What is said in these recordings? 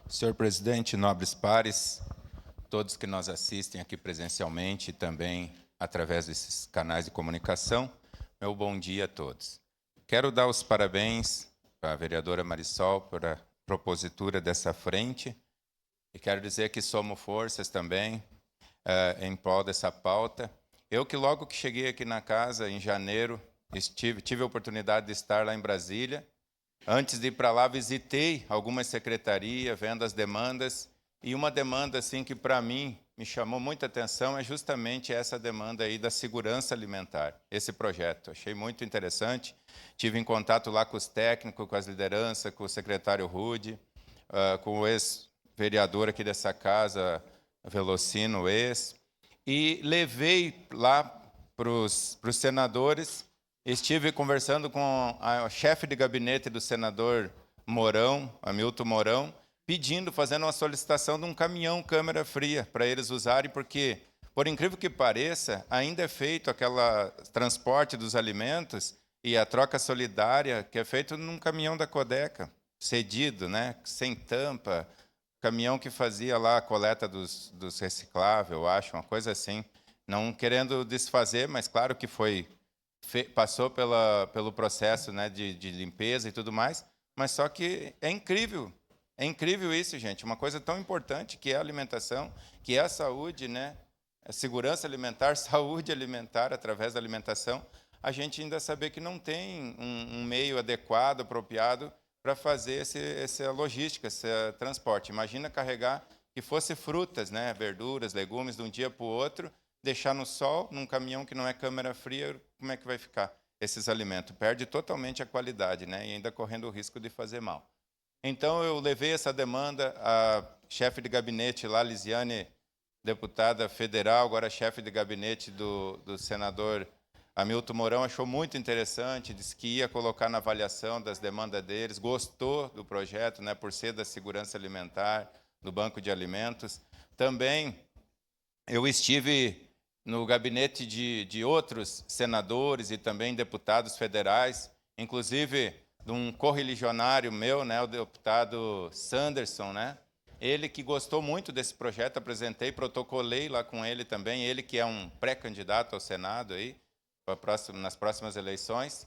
Senhor presidente, nobres pares, todos que nos assistem aqui presencialmente e também através desses canais de comunicação, meu bom dia a todos. Quero dar os parabéns à vereadora Marisol por a propositura dessa frente e quero dizer que somos forças também em prol dessa pauta. Eu que logo que cheguei aqui na casa, em janeiro, tive a oportunidade de estar lá em Brasília. Antes de ir para lá, visitei algumas secretarias, vendo as demandas, e uma demanda assim que para mim me chamou muita atenção é justamente essa demanda aí da segurança alimentar, esse projeto. Achei muito interessante. Tive em contato lá com os técnicos, com as lideranças, com o secretário Rude, com o ex-vereador aqui dessa casa, Velocino, e levei lá para os senadores. Estive conversando com a chefe de gabinete do senador Mourão, Hamilton Mourão, fazendo uma solicitação de um caminhão câmera fria para eles usarem, porque, por incrível que pareça, ainda é feito aquele transporte dos alimentos e a troca solidária que é feito num caminhão da Codeca, cedido, né, sem tampa, caminhão que fazia lá a coleta dos recicláveis, eu acho, uma coisa assim. Não querendo desfazer, mas claro que passou pelo processo, né, de limpeza e tudo mais, mas só que é incrível isso, gente, uma coisa tão importante que é a alimentação, que é a saúde, né, a segurança alimentar, saúde alimentar através da alimentação, a gente ainda saber que não tem um meio adequado, apropriado para fazer essa logística, esse transporte. Imagina carregar que fosse frutas, né, verduras, legumes, de um dia para o outro, deixar no sol, num caminhão que não é câmera fria, como é que vai ficar esses alimentos? Perde totalmente a qualidade, né? E ainda correndo o risco de fazer mal. Então, eu levei essa demanda à chefe de gabinete lá, Lisiane, deputada federal, agora chefe de gabinete do senador Hamilton Mourão, achou muito interessante, disse que ia colocar na avaliação das demandas deles, gostou do projeto, né, por ser da segurança alimentar, do Banco de Alimentos. Também eu estive no gabinete de outros senadores e também deputados federais, inclusive de um correligionário meu, né, o deputado Sanderson, né? Ele que gostou muito desse projeto, apresentei, protocolei lá com ele também, ele que é um pré-candidato ao Senado aí, nas próximas eleições,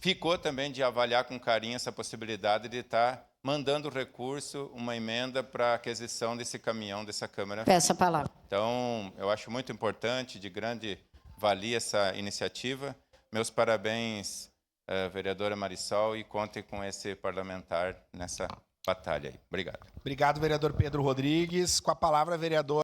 ficou também de avaliar com carinho essa possibilidade de estar mandando recurso, uma emenda para a aquisição desse caminhão, dessa câmera. Peço a palavra. Então, eu acho muito importante, de grande valia essa iniciativa. Meus parabéns, vereadora Marisol, e contem com esse parlamentar nessa batalha aí. Obrigado. Obrigado, vereador Pedro Rodrigues. Com a palavra, vereador